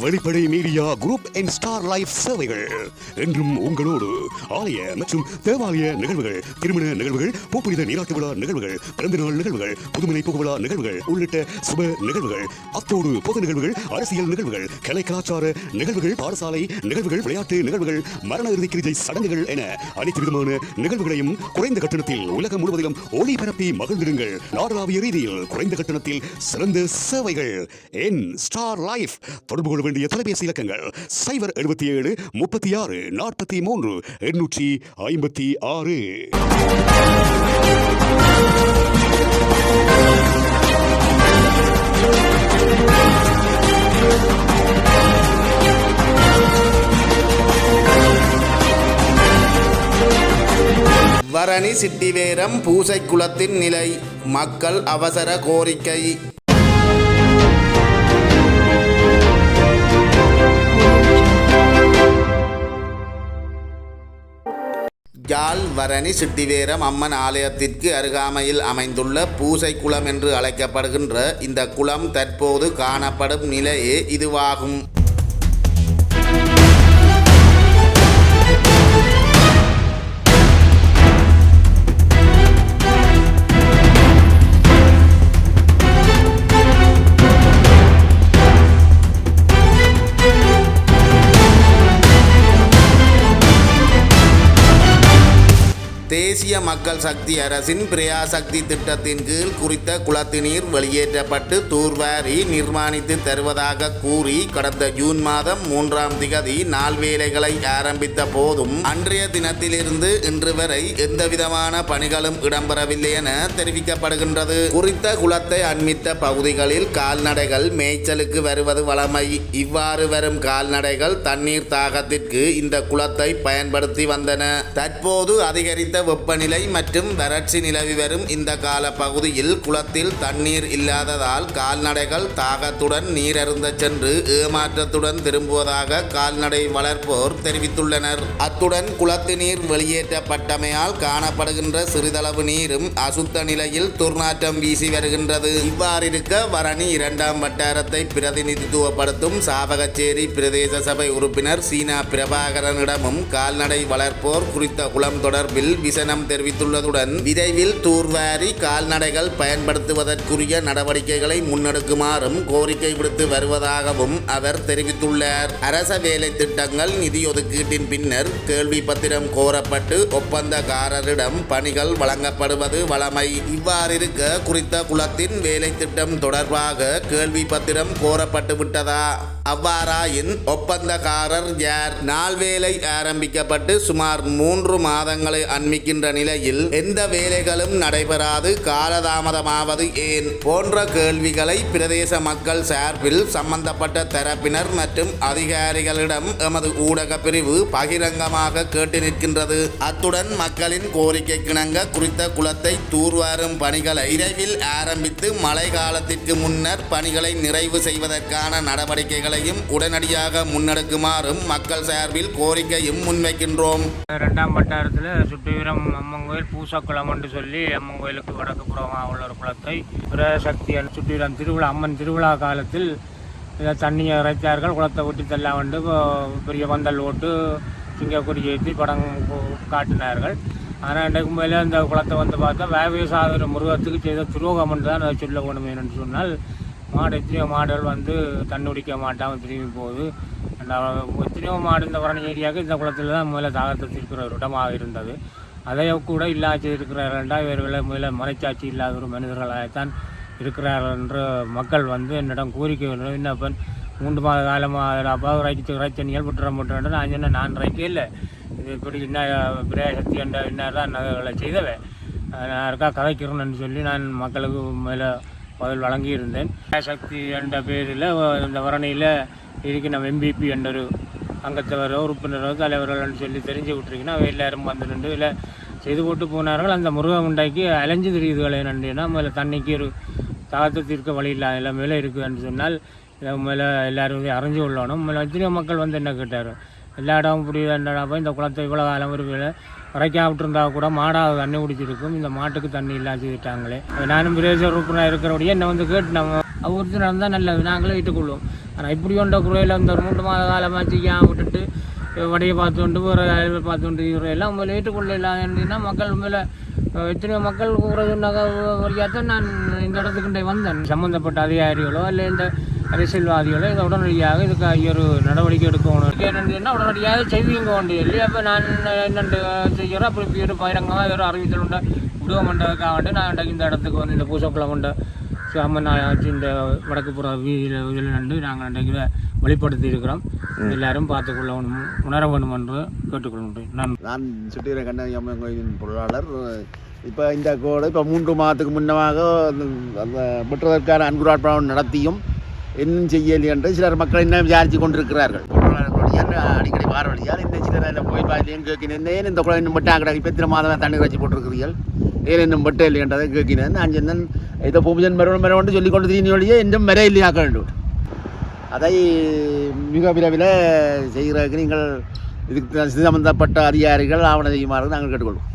வெளிப்படை media group and star life சேவைகள் என்றும் உங்களோடு. ஆலய மற்றும் தேவாலய நிகழ்வுகள், திருமண நிகழ்வுகள், பூப்புனித நீராட்டு விழா நிகழ்வுகள், பிறந்தநாள் நிகழ்வுகள், புதுமனை புகுவிழா நிகழ்வுகள் உள்ளிட்ட சுப நிகழ்வுகள், அத்தோடு பொது நிகழ்வுகள், அரசியல் நிகழ்வுகள், கலை கலாச்சார நிகழ்வுகள், பாடசாலை நிகழ்வுகள், விளையாட்டு நிகழ்வுகள், மரண இறுதி கிரிஜை சடங்குகள் என அனைத்து விதமான நிகழ்வுகளையும் குறைந்த கட்டணத்தில் உலகம் முழுவதிலும் ஒளிபரப்பி மகிழ்ந்திடுங்கள். நாடளாவிய ரீதியில் குறைந்த கட்டணத்தில் சிறந்த சேவைகள். என் ஸ்டார் லைஃப். தொடர்பு கொள்ள வேண்டிய தொலைபேசி இலக்கங்கள் 077 36 43 856. வரணி சிட்டிவேரம் பூசை குளத்தின் நிலை, மக்கள் அவசர கோரிக்கை. யாழ் வரணி சிட்டிவேரம் அம்மன் ஆலயத்திற்கு அருகாமையில் அமைந்துள்ள பூசை குளம் என்று அழைக்கப்படுகின்ற இந்த குளம் தற்போது காணப்படும் நிலையே இதுவாகும். தேசிய மக்கள் சக்தி அரசின் பிரியாசக்தி திட்டத்தின் கீழ் குறித்த குளத்தினீர் வெளியேற்றப்பட்டு தூர்வாரி நிர்மாணித்து தருவதாக கூறி கடந்த ஜூன் மாதம் 3ஆம் திகதி நாள் வேலைகளை ஆரம்பித்த போதும் அன்றைய தினத்திலிருந்து இன்று வரை எந்தவிதமான பணிகளும் இடம்பெறவில்லை என தெரிவிக்கப்படுகின்றது. குறித்த குளத்தை அண்மித்த பகுதிகளில் கால்நடைகள் மேய்ச்சலுக்கு வருவது வழமை. இவ்வாறு வரும் கால்நடைகள் தண்ணீர் தாகத்திற்கு இந்த குளத்தை பயன்படுத்தி வந்தன. தற்போது அதிகரித்த வெப்பநிலை மற்றும் வறட்சி நிலவி வரும் இந்த கால பகுதியில் குளத்தில் தண்ணீர் இல்லாததால் கால்நடைகள் தாகத்துடன் நீரருந்த சென்று ஏமாற்றத்துடன் திரும்புவதாக கால்நடை வளர்ப்போர் தெரிவித்துள்ளனர். அத்துடன் குளத்து நீர் வெளியேற்றப்பட்டமையால் காணப்படுகின்ற சிறிதளவு நீரும் அசுத்த நிலையில் துர்நாற்றம் வீசி வருகின்றது. இவ்வாறிருக்க வரணி 2ஆம் வட்டாரத்தை பிரதிநிதித்துவப்படுத்தும் சாவகச்சேரி பிரதேச சபை உறுப்பினர் சீனா பிரபாகரனிடமும் கால்நடை வளர்ப்போர் குறித்த குளம் தொடர்பில் விசனம் தெரிவித்துள்ளதுடன் விரைவில் தூர்வாரி கால்நடைகள் பயன்படுத்துவதற்குரிய நடவடிக்கைகளை முன்னெடுக்குமாறும் கோரிக்கை விடுத்து வருவதாகவும் அவர் தெரிவித்துள்ளார். அரச வேலை திட்டங்கள் நிதி ஒதுக்கீட்டின் பின்னர் கேள்வி பத்திரம் கோரப்பட்டு ஒப்பந்தக்காரரிடம் பணிகள் வழங்கப்படுவது வழமை. இவ்வாறிருக்க குறித்த குளத்தின் வேலை திட்டம் தொடர்பாக கேள்வி பத்திரம் கோரப்பட்டு விட்டதா? அவ்வாறாயின் ஒப்பந்தக்காரர் யார்? நாள் வேலை ஆரம்பிக்கப்பட்டு சுமார் 3 மாதங்களை அண்மிக்கின்ற நிலையில் எந்த வேலைகளும் நடைபெறாது காலதாமதமாவது ஏன் போன்ற கேள்விகளை பிரதேச மக்கள் சார்பில் சம்பந்தப்பட்ட தரப்பினர் மற்றும் அதிகாரிகளிடம் எமது ஊடக பிரிவு பகிரங்கமாக கேட்டு நிற்கின்றது. அத்துடன் மக்களின் கோரிக்கைக்கிணங்க குறித்த குளத்தை தூர்வாரும் பணிகளை விரைவில் ஆரம்பித்து மழை காலத்திற்கு முன்னர் பணிகளை நிறைவு செய்வதற்கான நடவடிக்கைகளை உடனடியாக முன்னெடுக்குமாறும் மக்கள் சார்பில் கோரிக்கையும் முன்வைக்கின்றோம். 2ஆம் வட்டாரத்தில் சுட்டுவீரம் அம்மன் கோயில் பூசக்குளம் என்று சொல்லி அம்மன் கோயிலுக்கு வடக்கு புறமாக உள்ள ஒரு குளத்தை பிரசக்தி சுட்டுவீரம் திருவிழா அம்மன் திருவிழா காலத்தில் தண்ணியை இறைத்தார்கள். குளத்தை விட்டு தள்ளலாம் வந்து பெரிய பந்தல் ஓட்டு சிங்கக்குடி ஏற்றி படம் காட்டினார்கள். ஆனால் இன்றைக்கு மேலே அந்த குளத்தை வந்து பார்த்தா விவசாய முருகத்துக்கு செய்த துரோகம் என்று தான் அதை சொல்ல வேணும் என்று சொன்னால் எத்தனையோ மாடுகள் வந்து தண்ணி குடிக்க மாட்டாமல் திரும்பி போகுது. எத்தனையோ மாடு இந்த வரணி ஏரியாவுக்கு இந்த குளத்தில் தான் முதல்ல தாகத்தை இருக்கிற ஒரு இடமாக இருந்தது. அதையோ கூட இல்லாச்சி இருக்கிறார்கள்டா இவர்களை முதல்ல மறைச்சாட்சி இல்லாத ஒரு மனிதர்களாகத்தான் இருக்கிறார்கள் என்று மக்கள் வந்து என்னிடம் கோரிக்கை இன்னும் 3 மாத காலமாக அப்பா இறைச்சனிகள் விட்டுற நான் சொன்ன நான் ரைக்கே இல்லை இது இப்படி இன்னும் பிரேசக்தி என்ற இன்னும் தான் நகைகளை செய்தவை நான் இருக்கா கதைக்கிறேன்னு சொல்லி நான் மக்களுக்கு மேலே பதில் வழங்கியிருந்தேன். சக்தி என்ற பேரில் இந்த வரணியில் இருக்கிற எம்பிபி என்ற ஒரு அங்கத்தவரோ உறுப்பினரோ தலைவர்கள் சொல்லி தெரிஞ்சு விட்டுருக்கீங்கன்னா எல்லாரும் வந்து நின்று இல்லை செய்து போட்டு போனார்கள். அந்த முருகன் உண்டாக்கி அலைஞ்சு தெரியுதுகளை நன்றினா முதல்ல தண்ணிக்கு ஒரு தாகத்தை தீர்க்க வழி இல்லை எல்லாம் மேலே இருக்குதுன்னு சொன்னால் இதை மேலே எல்லோரும் அறிஞ்சு கொள்ளணும். மேலே எத்தனையோ மக்கள் வந்து என்ன கேட்டார் எல்லா இடமும் புரியுதுன்றப்போ இந்த குளத்தை இவ்வளோ காலம் ஒரு கரைக்காக விட்டுருந்தா கூட மாடாக தண்ணி குடிச்சிருக்கும். இந்த மாட்டுக்கு தண்ணி இல்லாத விட்டாங்களே. நானும் பிரதேச உறுப்பினராக இருக்கிறபடியே என்னை வந்து கேட்டு நம்ம ஒருத்தர் நடந்தால் நல்லது நாங்களே விட்டுக்கொள்வோம். ஆனால் இப்படி கொண்ட குறையில் இந்த 3 மாத காலமாச்சு ஏன் விட்டுட்டு வடையை பார்த்து கொண்டு ஒரு பார்த்து கொண்டு எல்லாம் உங்களை ஏற்றுக்கொள்ளலாம் அப்படின்னா மக்கள் மேலே எத்தனையோ மக்கள் கூறதுனாக்க வழியாகத்தான் நான் இந்த இடத்துக்கிட்டே வந்தேன். சம்மந்தப்பட்ட அதிகாரிகளோ இல்லை இந்த அரசியல்வாதிகளோ இதை உடனடியாக இதுக்கு ஒரு நடவடிக்கை எடுக்கணும். என்னென்னா உடனடியாக செய்திங்க வேண்டிய இல்லையா. அப்போ நான் என்னென்று செய்கிறோம். அப்படி இப்படி ஒரு பயிரங்கமாக ஒரு அறிவித்தல் உண்டு விடுவ மண்டபக்காக வந்து நான் இந்த இடத்துக்கு வந்து இந்த பூசக்குளம் கொண்ட அம்மன் ஆச்சு இந்த வடக்குப்புற வீதியில் நண்டு நாங்கள் இன்றைக்கு வெளிப்படுத்தி இருக்கிறோம். எல்லாரும் பார்த்துக்கொள்ள உணர வேண்டும் என்று கேட்டுக்கொள்கின்றேன். நான் சுட்டீர கண்ணகி அம்மன் கோயிலின் பொருளாளர். இப்போ இந்த கோடை இப்போ 3 மாதத்துக்கு முன்னமாக அந்த வெட்டுவதற்கான அன்குராட்பம் நடத்தியும் இன்னும் செய்யலை என்று சிலர் மக்கள் இன்னும் விசாரித்து கொண்டிருக்கிறார்கள். பொருளாளர்களுடைய அடிக்கடி பார்வையால் இந்த சிலர் கோயில் பாதையும் கேட்கினேன். ஏன் இந்த குழந்தை இன்னும் வெட்டாக கிடக்கு? இப்போ 3 மாதம் தண்ணி வச்சு போட்டிருக்கிறீர்கள், ஏன் இன்னும் வெட்ட இல்லை என்றதை கேட்கினேன். நான் சொன்னேன் இதை பூஜன் மரம் கொண்டு சொல்லிக் கொண்டு தீனியோடைய இன்னும் மர இல்லையாக்க வேண்டும். அதை மிக விரைவில் செய்கிறதுக்கு நீங்கள் இதுக்கு சம்பந்தப்பட்ட அதிகாரிகள் ஆவணம் செய்யுமாறு நாங்கள் கேட்டுக்கொள்வோம்.